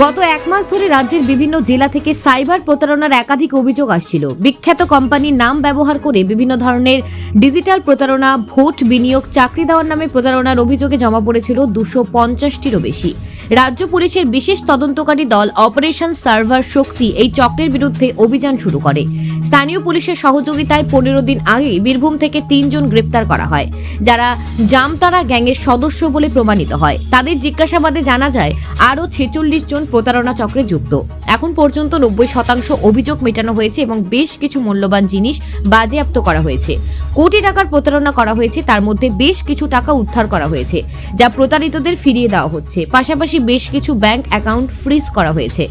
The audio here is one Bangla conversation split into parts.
গত এক মাস ধরে রাজ্যের বিভিন্ন জেলা থেকে সাইবার প্রতারণার একাধিক অভিযোগ আসছিল। বিখ্যাত কোম্পানির নাম ব্যবহার করে বিভিন্ন ধরনের ডিজিটাল প্রতারণা, ভোট বিনিয়োগ, চাকরি দেওয়ার নামে প্রতারণার অভিযোগে জমা পড়েছিল 250টিরও বেশি। রাজ্য পুলিশের বিশেষ তদন্তকারী দল অপারেশন সার্ভার শক্তি এই চক্রের বিরুদ্ধে অভিযান শুরু করে। স্থানীয় পুলিশের সহযোগিতায় 15 দিন আগে বীরভূম থেকে 3 জন গ্রেপ্তার করা হয়, যারা জামতারা গ্যাংয়ের সদস্য বলে প্রমাণিত হয়। তাদের জিজ্ঞাসাবাদে জানা যায় আরও 46 জন প্রতারণা চক্রে যুক্ত। এখন পর্যন্ত 90% অভিযোগ মেটানো হয়েছে এবং বেশ কিছু মূল্যবান জিনিস বাজেয়াপ্ত করা হয়েছে। কোটি টাকার প্রতারণা করা হয়েছে, তার মধ্যে বেশ কিছু টাকা উদ্ধার করা হয়েছে, যা প্রতারিতদের ফিরিয়ে দেওয়া হচ্ছে। পাশাপাশি বেশ কিছু ব্যাংক অ্যাকাউন্ট ফ্রিজ করা হয়েছে।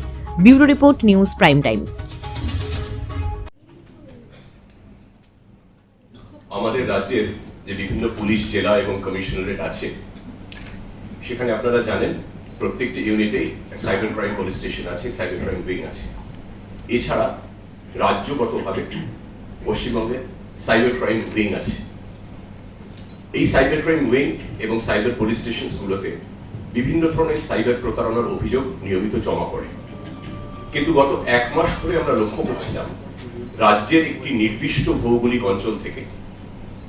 Bureau report, news prime Times. আমাদের রাজ্যের যে বিভিন্ন পুলিশ জেলা এবং কমিশনারেট আছে, সেখানে আপনারা জানেন প্রত্যেকটি ইউনিটেই সাইবার ক্রাইম পুলিশ স্টেশন আছে, সাইবার ক্রাইম উইং আছে। এছাড়া রাজ্যগতভাবে পশ্চিমবঙ্গে সাইবার ক্রাইম উইং আছে। এই সাইবার ক্রাইম উইং এবং সাইবার পুলিশ স্টেশনগুলোতে বিভিন্ন ধরনের সাইবার প্রতারণার অভিযোগ নিয়মিত জমা পড়ে। কিন্তু গত এক মাস ধরে আমরা লক্ষ্য করছিলাম রাজ্যের একটি নির্দিষ্ট ভৌগোলিক অঞ্চল থেকে,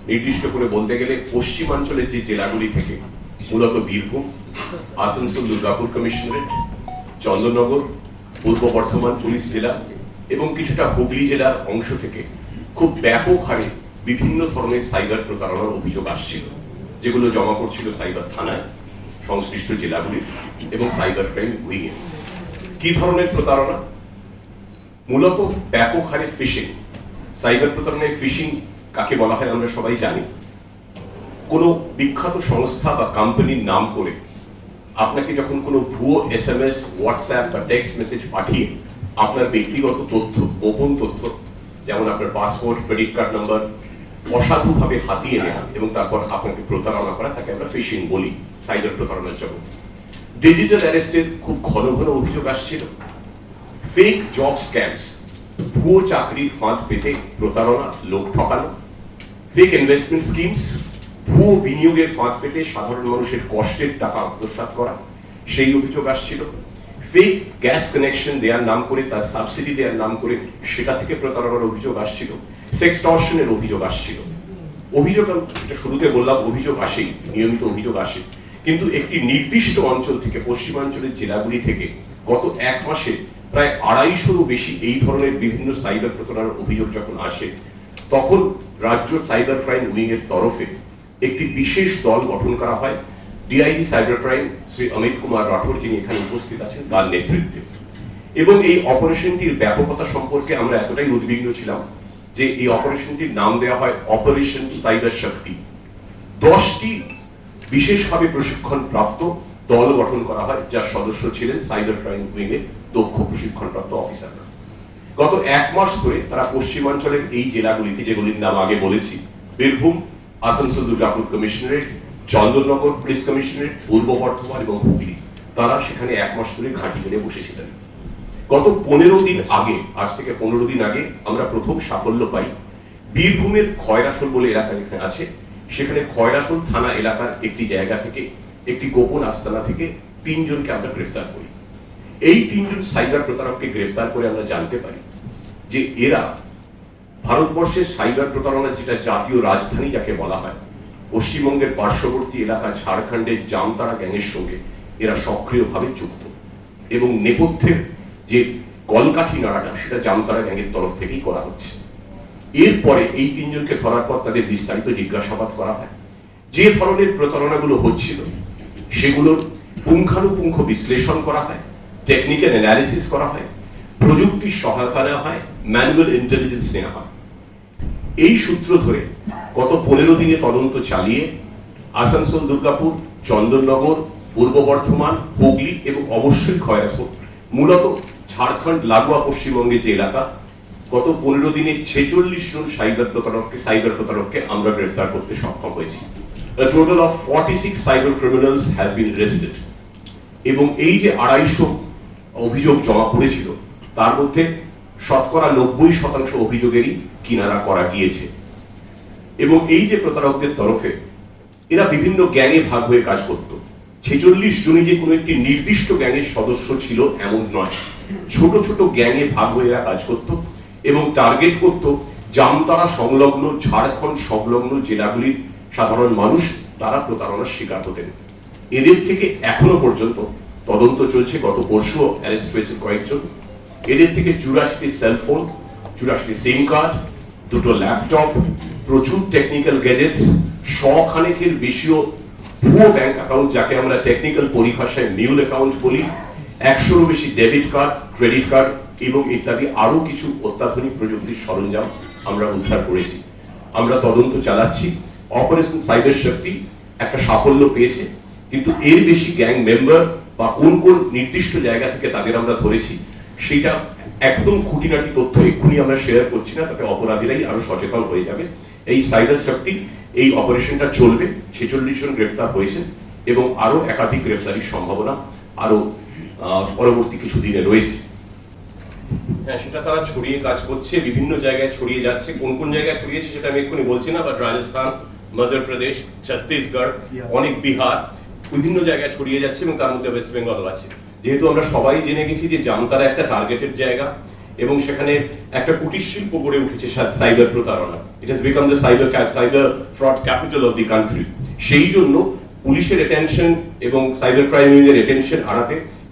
নির্দিষ্ট করে বলতে গেলে পশ্চিমাঞ্চলের যে জেলাগুলি থেকে, মূলত বীরভূম, আসানসোল দুর্গাপুর কমিশনারেট, চন্দননগর, পূর্ব বর্ধমান পুলিশ জেলা এবং কিছুটা হুগলি জেলার অংশ থেকে খুব ব্যাপক হারে বিভিন্ন ধরনের সাইবার প্রতারণার অভিযোগ আসছিল, যেগুলো জমা পড়ছিল সাইবার থানায়, সংশ্লিষ্ট জেলাগুলি এবং সাইবার ক্রাইম উইংয়ে। কি ধরনের প্রতারণা? মূলত ব্যাপক হারে ফিশিং। সাইবার প্রতারণায় ফিশিং কাকে বলা হয় আমরা সবাই জানি। কোনো বিখ্যাত সংস্থা বা কোম্পানির নাম করে আপনাকে যখন কোনো ভুয়ো SMS, হোয়াটসঅ্যাপ বা টেক্সট মেসেজ পাঠিয়ে আপনার ব্যক্তিগত তথ্য, গোপন তথ্য, যেমন আপনার পাসপোর্ট, ক্রেডিট কার্ড নাম্বার অসাধুভাবে হাতিয়ে নেওয়া এবং তারপর আপনাকে প্রতারণা করা, তাকে আমরা ফিশিং বলি সাইবার প্রতারণার জগৎ। ডিজিটাল অ্যারেস্টের খুব ঘন ঘন অভিযোগ আসছিল। ফেক জব স্ক্যামস, ভুয়ো চাকরির ফাঁদ পেতে প্রতারণা, লোক ঠকানো। ফেক ইনভেস্টমেন্ট স্কিমস, ভুয়ো বিনিয়োগের ফাঁদ পেতে সাধারণ মানুষের কষ্টের টাকা আত্মসাৎ করা, সেই অভিযোগ আসছিল। ফেক গ্যাস কানেকশন দেওয়ার নাম করে, তার সাবসিডি দেওয়ার নাম করে সেটা থেকে প্রতারণার অভিযোগ আসছিল। সেক্সটর্শনের অভিযোগ আসছিল। অভিযোগ, যেটা শুরুতে বললাম, অভিযোগ আসেই, নিয়মিত অভিযোগ আসে, কিন্তু একটি নির্দিষ্ট অঞ্চল থেকে, পশ্চিমাঞ্চলের জেলাগুলি থেকে গত এক মাসে প্রায় 250-রও বেশি এই ধরনের বিভিন্ন সাইবার প্রতারণার অভিযোগ যখন আসে, তখন রাজ্য সাইবার ক্রাইম উইং এর তরফে একটি বিশেষ দল গঠন করা হয়। DIG cyber crime Shri Amit Kumar Rathore, যিনি এখানে উপস্থিত আছেন, তার নেতৃত্বে। এবং এই অপারেশনটির ব্যাপকতা সম্পর্কে আমরা এতটাই উদ্বিগ্ন ছিলাম যে এই অপারেশনটির নাম দেওয়া হয় অপারেশন সাইবার শক্তি। 10টি বিশেষভাবে প্রশিক্ষণ প্রাপ্ত দল গঠন করা হয়, যার সদস্য ছিলেন সাইবার ক্রাইম উইং এর দক্ষ প্রশিক্ষণপ্রাপ্ত অফিসাররা। গত এক মাস ধরে তারা পশ্চিমাঞ্চলের এই জেলাগুলিতে, যেগুলির নাম আগে বলেছি, Birbhum, Asansol Durgapur commissionerate, Chandannagar police commissionerate, পূর্ব বর্ধমান এবং হুগলি, তারা সেখানে এক মাস ধরে ঘাঁটি মেরে বসেছিলেন। গত 15 দিন আগে, আজ থেকে 15 দিন আগে আমরা প্রথম সাফল্য পাই। বীরভূমের খয়রাসোল বলে এলাকা এখানে আছে, সেখানে খয়রাসোল থানা এলাকার একটি জায়গা থেকে, একটি গোপন আস্তানা থেকে 3 জনকে আমরা গ্রেফতার করি। এই 3 জন সাইবার প্রতারককে গ্রেফতার করে আমরা জানতে পারি যে এরা ভারতবর্ষের সাইবার প্রতারণার যেটা জাতীয় রাজধানী যাকে বলা হয়, পশ্চিমবঙ্গের পার্শ্ববর্তী এলাকা ঝাড়খণ্ডের জামতারা গ্যাংয়ের সঙ্গে এরা সক্রিয়ভাবে যুক্ত এবং নেপথ্যের যে কলকাঠি নাড়াটা, সেটা জামতারা গ্যাংয়ের তরফ থেকেই করা হচ্ছে। এরপরে এই 3 জনকে ধরার পর তাদের বিস্তারিত জিজ্ঞাসাবাদ করা হয়। যে ধরনের প্রতারণাগুলো হচ্ছিল সেগুলোর পুঙ্খানুপুঙ্খ বিশ্লেষণ করা হয়, টেকনিক্যাল অ্যানালিসিস করা হয়, প্রযুক্তির সহায়তা নেওয়া হয়, ম্যানুয়াল ইন্টেলিজেন্স নেওয়া হয়। এই সূত্র ধরে গত 15 দিনে তদন্ত চালিয়ে আসানসোল, দুর্গাপুর, চন্দননগর, পূর্ব বর্ধমান, হুগলি এবং অবশ্যই খয়রাসোল, মূলত ঝাড়খণ্ড লাগোয়া পশ্চিমবঙ্গের যে এলাকা, গত 15 দিনে 46 জন সাইবার প্রতারককে আমরা গ্রেফতার করতে সক্ষম হয়েছি। A total of 46 cyber criminals have been arrested. এবং এই যে 250 অভিযোগ জমা পড়েছিল, তার মধ্যে শতকরা 90% অভিযোগেরই কিনারা করা গিয়েছে। এবং এই যে প্রতারকদের তরফে এরা বিভিন্ন গ্যাংয়ে ভাগ হয়ে কাজ করত, 46 জনই যে কোনো একটি নির্দিষ্ট গ্যাংয়ের সদস্য ছিল এমন নয়, ছোট ছোট গ্যাংয়ে ভাগ হয়ে এরা কাজ করত এবং টার্গেট করত জামতারা সংলগ্ন, ঝাড়খণ্ড সংলগ্ন জেলাগুলির সাধারণ মানুষ, তারা প্রতারণার শিকার হতেন। এদের থেকে এখনো পর্যন্ত তদন্ত চলছে, গত পরশু অ্যারেস্ট হয়েছে কয়েকজন। এদের থেকে 84টি সেলফোন, 84টি সিম কার্ড, 2টো ল্যাপটপ, প্রচুর টেকনিক্যাল গ্যাজেটস, 100 খানেকের বেশিও ভুয়ো ব্যাংক অ্যাকাউন্ট, যাকে আমরা টেকনিক্যাল পরিভাষায় মিউল অ্যাকাউন্ট বলি, 100-রও বেশি ডেবিট কার্ড, ক্রেডিট কার্ড এবং ইত্যাদি আরো কিছু অত্যাধুনিক প্রযুক্তির সরঞ্জাম আমরা উদ্ধার করেছি। আমরা তদন্ত চালাচ্ছি। অপারেশন সাইবার শক্তি একটা সাফল্য পেয়েছে, কিন্তু এর বেশি গ্যাং মেম্বার বা কোন কোন নির্দিষ্ট জায়গা থেকে তাদের আমরা ধরেছি সেটা একদম খুঁটিনাটি তথ্য এক্ষুনি আমরা শেয়ার করছি না, তাতে অপরাধীরাই আরো সচেতন হয়ে যাবে। এই সাইবার শক্তি এই অপারেশনটা চলবে, 46 জন গ্রেফতার হয়েছে এবং আরো একাধিক গ্রেফতারির সম্ভাবনা আরো পরবর্তী কিছু দিনে রয়েছে। হ্যাঁ, সেটা তারা ছড়িয়ে কাজ করছে, বিভিন্ন জায়গায় ছড়িয়ে যাচ্ছে। কোন কোন জায়গায় ছড়িয়েছে সেটা আমি এক্ষুনি বলছি না, বাট রাজস্থান, মধ্যপ্রদেশ, ছত্তিশগড়, অনেক বিহার, বিভিন্ন জায়গায় ছড়িয়ে যাচ্ছে এবং তার মধ্যে ওয়েস্ট বেঙ্গলও আছে। যেহেতু আমরা সবাই জেনে গেছি যে জামতারা একটা টার্গেটেড জায়গা এবং সেখানে একটা কুটির শিল্প গড়ে উঠেছে সাইবার প্রতারণা। It has become the cyber fraud capital of the country. সেই জন্য পুলিশের অ্যাটেনশন এবং সাইবার ক্রাইম ইউনিটের অ্যাটেনশন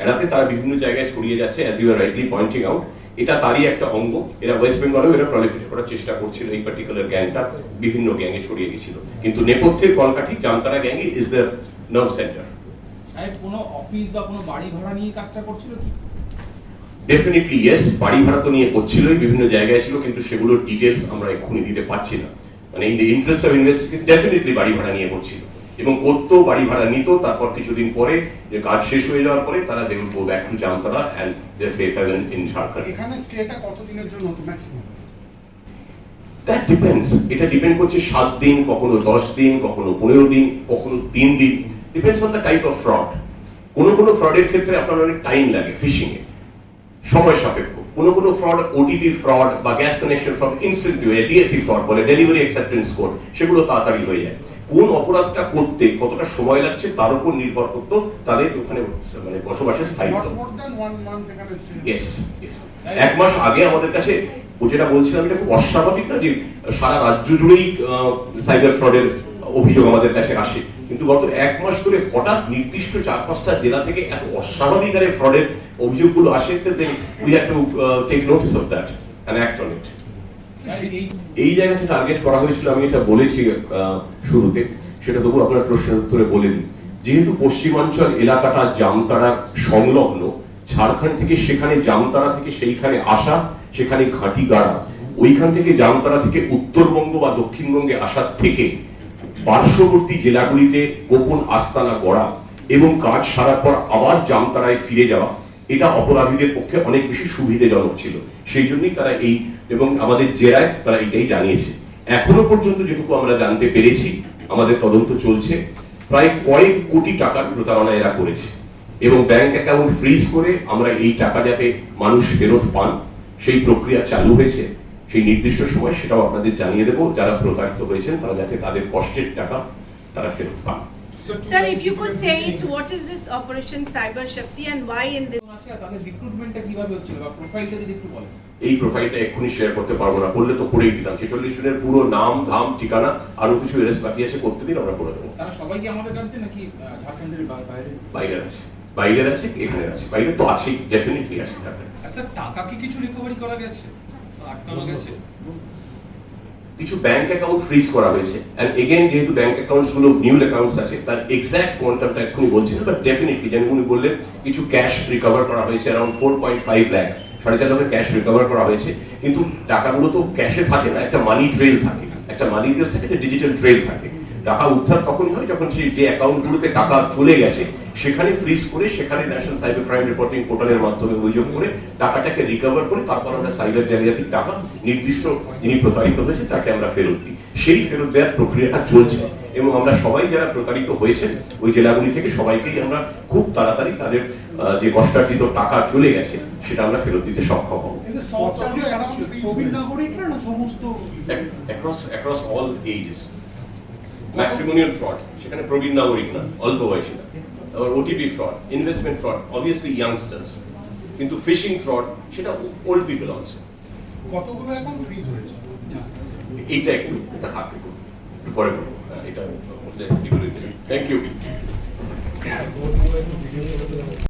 এড়াতে তারা বিভিন্ন জায়গায় ছড়িয়ে যাচ্ছে, as you are rightly pointing out. এটা তারই একটা অঙ্গ। এরা ওয়েস্ট বেঙ্গলেও এরা প্রলিফারেট করার চেষ্টা করছিল, এই পার্টিকুলার গ্যাংটা বিভিন্ন গ্যাংয়ে ছড়িয়ে গেছিল, কিন্তু নেপথ্যের কলকাঠি জামতারা গ্যাংই ইজ দ্য নার্ভ সেন্টার। কোনো অফিস বা কোনো বাড়ি ভাড়া নিয়ে কাজটা করছিল কি? ডেফিনেটলি ইয়েস, বাড়ি ভাড়া তো নিয়ে করছিলই, বিভিন্ন জায়গায় ছিল, কিন্তু সেগুলোর ডিটেলস আমরা এক্ষুনি দিতে পারছি না। মানে in the interest of investigation definitely বাড়ি ভাড়া নিয়ে করছিল এবং করতো, বাড়ি ভাড়া নিত, তারপর কিছুদিন পরে যে কাজ শেষ হয়ে যাওয়ার পরে তারা they will go back to Jamtara and they safe haven in Jharkhand. এখানে স্টেটা কতদিনের জন্য তো ম্যাক্সিমাম? That depends. এটা ডিপেন্ড করছে 7 দিন, কখনো 10 দিন, কখনো 15 দিন, কখনো 3 দিন, depends on the type of fraud. কোনো ফ্রডের ক্ষেত্রে আপনার অনেক টাইম লাগে, ফিশিং এ সময় সাপেক্ষ। কোনো ফ্রড, ওটিপি ফ্রড বা gas connection fraud, instant DAC fraud বলে, ডেলিভারি অ্যাকসেপ্টেন্স কোড, সেগুলো তাড়াতাড়ি হয়ে যায়। কোন অপরাধটা করতে কতটা সময় লাগছে তার উপর নির্ভর করতো তাদের ওখানে মানে বসবাসের স্থায়িত্ব। Yes, yes. 1 মাস আগে আমাদের কাছে ও যেটা বলছিলাম এটা খুব অস্বাভাবিক না যে সারা রাজ্য জুড়েই সাইবার ফ্রডের অভিযোগ আমাদের কাছে আসে, কিন্তু গত 1 মাস ধরে হঠাৎ নির্দিষ্ট 4-5টা জেলা থেকে এত অস্বাভাবিক হারে ফ্রডের অভিযোগগুলো আসে, we have to take notice of that and act on it. এই জায়গাটা টার্গেট করা হয়েছিল, আমি এটা বলেছি শুরুতে, সেটা তবু আপনার প্রশ্নের উত্তরে বলে দিই। যেহেতু পশ্চিমাঞ্চল এলাকাটা জামতারার সংলগ্ন, ঝাড়খণ্ড থেকে সেখানে জামতারা থেকে সেইখানে আসা, সেখানে ঘাঁটি গাড়া, ওইখান থেকে জামতারা থেকে উত্তরবঙ্গ বা দক্ষিণবঙ্গে আসার থেকে পার্শ্ববর্তী জেলাগুলিতে গোপন আস্তানা গড়া এবং কাজ সারার পর আবার জামতারায় ফিরে যাওয়া, এটা অপরাধীদের পক্ষে অনেক বেশি সুবিধাজনক ছিল। সেই জন্যই তারা এই এবং আমাদের জেরায় তারা এটাই জানিয়েছে। এখনো পর্যন্ত যেটুকু আমরা জানতে পেরেছি, আমাদের তদন্ত চলছে, প্রায় কয়েক কোটি টাকার প্রতারণা এরা করেছে এবং ব্যাংক অ্যাকাউন্ট ফ্রিজ করে আমরা এই টাকা যাতে মানুষ ফেরত পান সেই প্রক্রিয়া চালু হয়েছে। সেই নির্দিষ্ট সময় সেটাও আপনাদের জানিয়ে দেবো, যারা প্রতারিত হয়েছেন তারা যাতে তাদের কষ্টের টাকা তারা ফেরত পান। Sir, if you could say it, what is this Operation Cyber Shakti and why in this? আচ্ছা, তাদের রিক্রুটমেন্টটা কিভাবে হচ্ছিল বা প্রোফাইলটা যদি একটু বলেন। এই প্রোফাইলটা এক্ষুনি শেয়ার করতে পারবো না, বললে তো পড়েই দিতাম। 46 জনের পুরো নাম, ধাম, ঠিকানা, আরো কিছু এরেস্ট বাকি আছে, করতে দিন আমরা করে দেবো। তারা সবাই কি আমাদের রাজ্যে নাকি ঝাড়খণ্ডের বাইরে? বাইরের আছে, এখানে আছে। বাইরে তো আছেই, ডেফিনেটলি আছে। আচ্ছা, টাকা কি কিছু রিকভারি করা গেছে, আটকানো গেছে? কিছু ব্যাংক অ্যাকাউন্ট ফ্রিজ করা হয়েছে, এন্ড এগেইন যেহেতু ব্যাংক অ্যাকাউন্টস গুলো নিউ অ্যাকাউন্টস আছে, তার এক্সাক্ট কোয়ান্টামটা এখনই বলছি না, বাট ডেফিনেটলি যেমন উনি বললেন কিছু ক্যাশ রিকভার করা হয়েছে, অ্যারাউন্ড 4.5 লাখ, 4.5 লাখের ক্যাশ রিকভার করা হয়েছে। কিন্তু টাকাগুলো তো ক্যাশে থাকে না, একটা মানি ট্রেল থাকে, একটা ডিজিটাল ট্রেল থাকে। টাকা উদ্ধার তখনই হয় যখন যে অ্যাকাউন্টগুলোতে টাকা চলে গেছে সেখানে ফ্রিজ করে, সেখানে ন্যাশনাল সাইবার ক্রাইম রিপোর্টিং পোর্টালের মাধ্যমে অভিযোগ করে টাকাটাকে রিকভার করে তারপর আমরা সাইবার জালিয়াতির টাকা নির্দিষ্ট যিনি প্রতারিত হয়েছে তাকে আমরা ফেরত দিই। সেই ফেরত দেওয়ার প্রক্রিয়াটা চলছে এবং আমরা সবাই যারা প্রতারিত হয়েছে ওই জেলাগুলি থেকে সবাইকেই আমরা খুব তাড়াতাড়ি তাদের যে কষ্টার্জিত টাকা চলে গেছে সেটা আমরা ফেরত দিতে সক্ষম হব। Across all ages, matrimonial fraud, সেখানে প্রবীণ নাগরিক না, অল্প বয়সী না। or OTP fraud, investment fraud, obviously youngsters. কিন্তু ফিশিং ফ্রড সেটা ওল্ড পিপল অলসো। কতগুলো অ্যাকাউন্ট ফ্রিজ হয়েছে? এইটা একটু এটা হাতে পরে বলবো, এটা থ্যাংক ইউ।